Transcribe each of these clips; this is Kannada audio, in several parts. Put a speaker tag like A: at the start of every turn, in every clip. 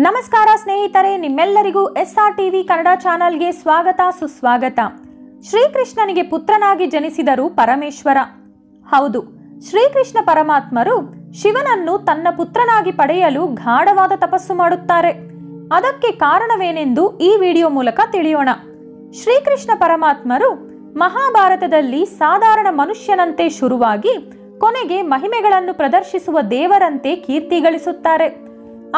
A: ನಮಸ್ಕಾರ ಸ್ನೇಹಿತರೆ, ನಿಮ್ಮೆಲ್ಲರಿಗೂ SR ಟಿವಿ ಕನ್ನಡ ಚಾನೆಲ್ಗೆ ಸ್ವಾಗತ ಸುಸ್ವಾಗತ. ಶ್ರೀಕೃಷ್ಣನಿಗೆ ಪುತ್ರನಾಗಿ ಜನಿಸಿದರು ಪರಮೇಶ್ವರ. ಹೌದು, ಶ್ರೀಕೃಷ್ಣ ಪರಮಾತ್ಮರು ಶಿವನನ್ನು ತನ್ನ ಪುತ್ರನಾಗಿ ಪಡೆಯಲು ಗಾಢವಾದ ತಪಸ್ಸು ಮಾಡುತ್ತಾರೆ. ಅದಕ್ಕೆ ಕಾರಣವೇನೆಂದು ಈ ವಿಡಿಯೋ ಮೂಲಕ ತಿಳಿಯೋಣ. ಶ್ರೀಕೃಷ್ಣ ಪರಮಾತ್ಮರು ಮಹಾಭಾರತದಲ್ಲಿ ಸಾಧಾರಣ ಮನುಷ್ಯನಂತೆ ಶುರುವಾಗಿ ಕೊನೆಗೆ ಮಹಿಮೆಗಳನ್ನು ಪ್ರದರ್ಶಿಸುವ ದೇವರಂತೆ ಕೀರ್ತಿ ಗಳಿಸುತ್ತಾರೆ.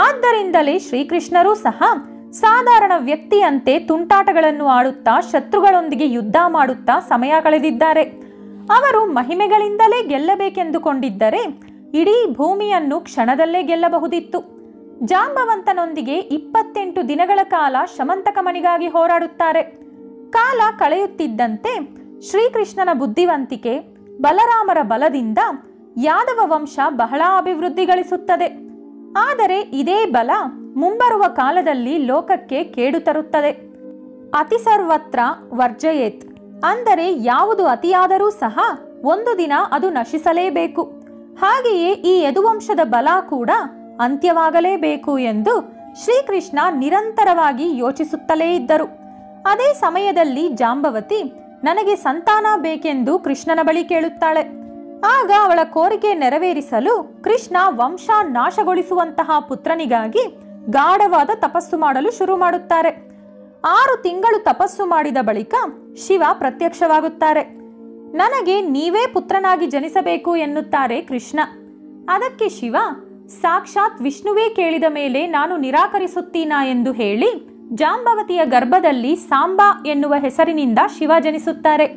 A: ಆದ್ದರಿಂದಲೇ ಶ್ರೀಕೃಷ್ಣರೂ ಸಹ ಸಾಧಾರಣ ವ್ಯಕ್ತಿಯಂತೆ ತುಂಟಾಟಗಳನ್ನು ಆಡುತ್ತಾ ಶತ್ರುಗಳೊಂದಿಗೆ ಯುದ್ಧ ಮಾಡುತ್ತಾ ಸಮಯ ಕಳೆದಿದ್ದಾರೆ. ಅವರು ಮಹಿಮೆಗಳಿಂದಲೇ ಗೆಲ್ಲಬೇಕೆಂದುಕೊಂಡಿದ್ದರೆ ಇಡೀ ಭೂಮಿಯನ್ನು ಕ್ಷಣದಲ್ಲೇ ಗೆಲ್ಲಬಹುದಿತ್ತು. ಜಾಂಬವಂತನೊಂದಿಗೆ 28 ದಿನಗಳ ಕಾಲ ಶಮಂತಕಮಣಿಗಾಗಿ ಹೋರಾಡುತ್ತಾರೆ. ಕಾಲ ಕಳೆಯುತ್ತಿದ್ದಂತೆ ಶ್ರೀಕೃಷ್ಣನ ಬುದ್ಧಿವಂತಿಕೆ, ಬಲರಾಮರ ಬಲದಿಂದ ಯಾದವ ವಂಶ ಬಹಳ ಅಭಿವೃದ್ಧಿ ಗಳಿಸುತ್ತದೆ. ಆದರೆ ಇದೇ ಬಲ ಮುಂಬರುವ ಕಾಲದಲ್ಲಿ ಲೋಕಕ್ಕೆ ಕೇಡು ತರುತ್ತದೆ. ಅತಿ ಸರ್ವತ್ರ ವರ್ಜಯೇತ್, ಅಂದರೆ ಯಾವುದು ಅತಿಯಾದರೂ ಸಹ ಒಂದು ದಿನ ಅದು ನಶಿಸಲೇಬೇಕು. ಹಾಗೆಯೇ ಈ ಯದುವಂಶದ ಬಲ ಕೂಡ ಅಂತ್ಯವಾಗಲೇಬೇಕು ಎಂದು ಶ್ರೀಕೃಷ್ಣ ನಿರಂತರವಾಗಿ ಯೋಚಿಸುತ್ತಲೇ ಇದ್ದರು. ಅದೇ ಸಮಯದಲ್ಲಿ ಜಾಂಬವತಿ ನನಗೆ ಸಂತಾನ ಬೇಕೆಂದು ಕೃಷ್ಣನ ಬಳಿ ಕೇಳುತ್ತಾಳೆ. ಆಗ ಅವಳ ಕೋರಿಕೆ ನೆರವೇರಿಸಲು ಕೃಷ್ಣ ವಂಶ ನಾಶಗೊಳಿಸುವಂತಹ ಪುತ್ರನಿಗಾಗಿ ಗಾಢವಾದ ತಪಸ್ಸು ಮಾಡಲು ಶುರು ಮಾಡುತ್ತಾರೆ. 6 ತಿಂಗಳು ತಪಸ್ಸು ಮಾಡಿದ ಬಳಿಕ ಶಿವ ಪ್ರತ್ಯಕ್ಷವಾಗುತ್ತಾರೆ. ನನಗೆ ನೀವೇ ಪುತ್ರನಾಗಿ ಜನಿಸಬೇಕು ಎನ್ನುತ್ತಾರೆ ಕೃಷ್ಣ. ಅದಕ್ಕೆ ಶಿವ, ಸಾಕ್ಷಾತ್ ವಿಷ್ಣುವೇ ಕೇಳಿದ ಮೇಲೆ ನಾನು ನಿರಾಕರಿಸುತ್ತೀನಾ ಎಂದು ಹೇಳಿ ಜಾಂಬವತಿಯ ಗರ್ಭದಲ್ಲಿ ಸಾಂಬಾ ಎನ್ನುವ ಹೆಸರಿನಿಂದ ಶಿವ ಜನಿಸುತ್ತಾರೆ.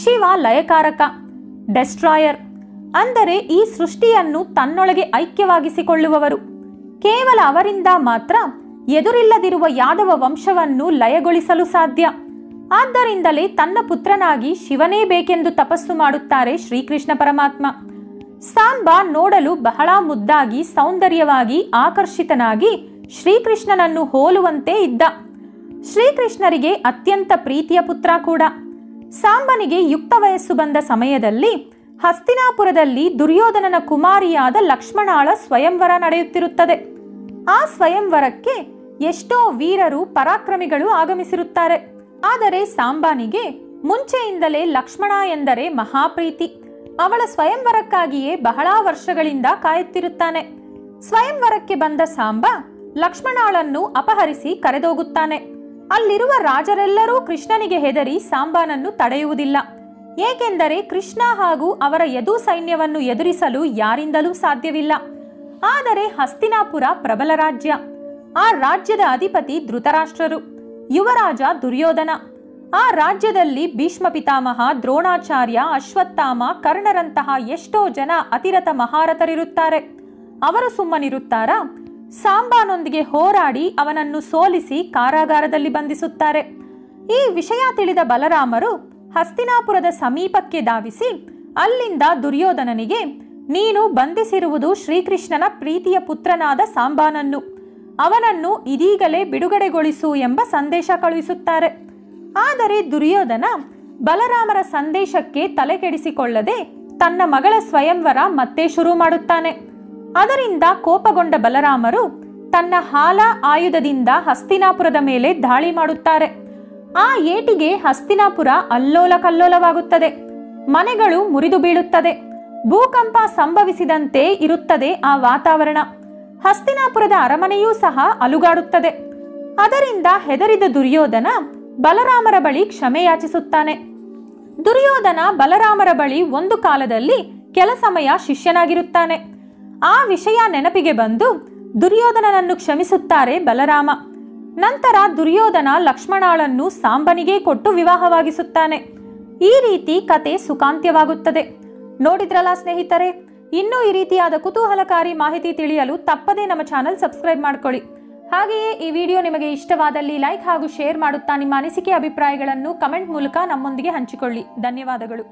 A: ಶಿವ ಲಯಕಾರಕ, ಡೆಸ್ಟ್ರಾಯರ್, ಅಂದರೆ ಈ ಸೃಷ್ಟಿಯನ್ನು ತನ್ನೊಳಗೆ ಐಕ್ಯವಾಗಿಸಿಕೊಳ್ಳುವವರು. ಕೇವಲ ಅವರಿಂದ ಮಾತ್ರ ಎದುರಿಲ್ಲದಿರುವ ಯಾದವ ವಂಶವನ್ನು ಲಯಗೊಳಿಸಲು ಸಾಧ್ಯ. ಆದ್ದರಿಂದಲೇ ತನ್ನ ಪುತ್ರನಾಗಿ ಶಿವನೇ ಬೇಕೆಂದು ತಪಸ್ಸು ಮಾಡುತ್ತಾರೆ ಶ್ರೀಕೃಷ್ಣ ಪರಮಾತ್ಮ. ಸಾಂಬಾ ನೋಡಲು ಬಹಳ ಮುದ್ದಾಗಿ, ಸೌಂದರ್ಯವಾಗಿ, ಆಕರ್ಷಿತನಾಗಿ ಶ್ರೀಕೃಷ್ಣನನ್ನು ಹೋಲುವಂತೆ ಇದ್ದ. ಶ್ರೀಕೃಷ್ಣರಿಗೆ ಅತ್ಯಂತ ಪ್ರೀತಿಯ ಪುತ್ರ ಕೂಡ. ಸಾಂಬನಿಗೆ ಯುಕ್ತ ವಯಸ್ಸು ಬಂದ ಸಮಯದಲ್ಲಿ ಹಸ್ತಿನಾಪುರದಲ್ಲಿ ದುರ್ಯೋಧನನ ಕುಮಾರಿಯಾದ ಲಕ್ಷ್ಮಣಾಳ ಸ್ವಯಂವರ ನಡೆಯುತ್ತಿರುತ್ತದೆ. ಆ ಸ್ವಯಂವರಕ್ಕೆ ಎಷ್ಟೋ ವೀರರು, ಪರಾಕ್ರಮಿಗಳು ಆಗಮಿಸಿರುತ್ತಾರೆ. ಆದರೆ ಸಾಂಬನಿಗೆ ಮುಂಚೆಯಿಂದಲೇ ಲಕ್ಷ್ಮಣ ಎಂದರೆ ಮಹಾಪ್ರೀತಿ. ಅವಳ ಸ್ವಯಂವರಕ್ಕಾಗಿಯೇ ಬಹಳ ವರ್ಷಗಳಿಂದ ಕಾಯುತ್ತಿರುತ್ತಾನೆ. ಸ್ವಯಂವರಕ್ಕೆ ಬಂದ ಸಾಂಬ ಲಕ್ಷ್ಮಣಾಳನ್ನು ಅಪಹರಿಸಿ ಕರೆದೋಗುತ್ತಾನೆ. ಅಲ್ಲಿರುವ ರಾಜರೆಲ್ಲರೂ ಕೃಷ್ಣನಿಗೆ ಹೆದರಿ ಸಾಂಬನನ್ನು ತಡೆಯುವುದಿಲ್ಲ. ಏಕೆಂದರೆ ಕೃಷ್ಣ ಹಾಗೂ ಅವರ ಯದು ಸೈನ್ಯವನ್ನು ಎದುರಿಸಲು ಯಾರಿಂದಲೂ ಸಾಧ್ಯವಿಲ್ಲ. ಆದರೆ ಹಸ್ತಿನಾಪುರ ಪ್ರಬಲ ರಾಜ್ಯ. ಆ ರಾಜ್ಯದ ಅಧಿಪತಿ ಧೃತರಾಷ್ಟ್ರರು, ಯುವರಾಜ ದುರ್ಯೋಧನ. ಆ ರಾಜ್ಯದಲ್ಲಿ ಭೀಷ್ಮ ಪಿತಾಮಹ, ದ್ರೋಣಾಚಾರ್ಯ, ಅಶ್ವತ್ಥಾಮ, ಕರ್ಣರಂತಹ ಎಷ್ಟೋ ಜನ ಅತಿರಥ ಮಹಾರಥರಿರುತ್ತಾರೆ. ಅವರು ಸುಮ್ಮನಿರುತ್ತಾರಾ? ಸಾಂಬನೊಂದಿಗೆ ಹೋರಾಡಿ ಅವನನ್ನು ಸೋಲಿಸಿ ಕಾರಾಗಾರದಲ್ಲಿ ಬಂಧಿಸುತ್ತಾರೆ. ಈ ವಿಷಯ ತಿಳಿದ ಬಲರಾಮರು ಹಸ್ತಿನಾಪುರದ ಸಮೀಪಕ್ಕೆ ಧಾವಿಸಿ ಅಲ್ಲಿಂದ ದುರ್ಯೋಧನನಿಗೆ, ನೀನು ಬಂಧಿಸಿರುವುದು ಶ್ರೀಕೃಷ್ಣನ ಪ್ರೀತಿಯ ಪುತ್ರನಾದ ಸಾಂಬನನ್ನು, ಅವನನ್ನು ಇದೀಗಲೇ ಬಿಡುಗಡೆಗೊಳಿಸು ಎಂಬ ಸಂದೇಶ ಕಳುಹಿಸುತ್ತಾರೆ. ಆದರೆ ದುರ್ಯೋಧನ ಬಲರಾಮರ ಸಂದೇಶಕ್ಕೆ ತಲೆಕೆಡಿಸಿಕೊಳ್ಳದೆ ತನ್ನ ಮಗಳ ಸ್ವಯಂವರ ಮತ್ತೆ ಶುರು ಮಾಡುತ್ತಾನೆ. ಅದರಿಂದ ಕೋಪಗೊಂಡ ಬಲರಾಮರು ತನ್ನ ಹಾಲ ಆಯುಧದಿಂದ ಹಸ್ತಿನಾಪುರದ ಮೇಲೆ ದಾಳಿ ಮಾಡುತ್ತಾರೆ. ಆ ಏಟಿಗೆ ಹಸ್ತಿನಾಪುರ ಅಲ್ಲೋಲ ಕಲ್ಲೋಲವಾಗುತ್ತದೆ. ಮನೆಗಳು ಮುರಿದು ಬೀಳುತ್ತದೆ. ಭೂಕಂಪ ಸಂಭವಿಸಿದಂತೆ ಇರುತ್ತದೆ ಆ ವಾತಾವರಣ. ಹಸ್ತಿನಾಪುರದ ಅರಮನೆಯೂ ಸಹ ಅಲುಗಾಡುತ್ತದೆ. ಅದರಿಂದ ಹೆದರಿದ ದುರ್ಯೋಧನ ಬಲರಾಮರ ಬಳಿ ಕ್ಷಮೆ ಯಾಚಿಸುತ್ತಾನೆ. ದುರ್ಯೋಧನ ಬಲರಾಮರ ಬಳಿ ಒಂದು ಕಾಲದಲ್ಲಿ ಕೆಲ ಸಮಯ ಶಿಷ್ಯನಾಗಿರುತ್ತಾನೆ. ಆ ವಿಷಯ ನೆನಪಿಗೆ ಬಂದು ದುರ್ಯೋಧನನನ್ನು ಕ್ಷಮಿಸುತ್ತಾರೆ ಬಲರಾಮ. ನಂತರ ದುರ್ಯೋಧನ ಲಕ್ಷ್ಮಣಾಳನ್ನು ಸಾಂಬನಿಗೆ ಕೊಟ್ಟು ವಿವಾಹವಾಗಿಸುತ್ತಾನೆ. ಈ ರೀತಿ ಕತೆ ಸುಖಾಂತ್ಯವಾಗುತ್ತದೆ. ನೋಡಿದ್ರಲ್ಲ ಸ್ನೇಹಿತರೆ, ಇನ್ನೂ ಈ ರೀತಿಯಾದ ಕುತೂಹಲಕಾರಿ ಮಾಹಿತಿ ತಿಳಿಯಲು ತಪ್ಪದೇ ನಮ್ಮ ಚಾನೆಲ್ ಸಬ್ಸ್ಕ್ರೈಬ್ ಮಾಡ್ಕೊಳ್ಳಿ. ಹಾಗೆಯೇ ಈ ವಿಡಿಯೋ ನಿಮಗೆ ಇಷ್ಟವಾದಲ್ಲಿ ಲೈಕ್ ಹಾಗೂ ಶೇರ್ ಮಾಡುತ್ತಾ ನಿಮ್ಮ ಅನಿಸಿಕೆ, ಅಭಿಪ್ರಾಯಗಳನ್ನು ಕಮೆಂಟ್ ಮೂಲಕ ನಮ್ಮೊಂದಿಗೆ ಹಂಚಿಕೊಳ್ಳಿ. ಧನ್ಯವಾದಗಳು.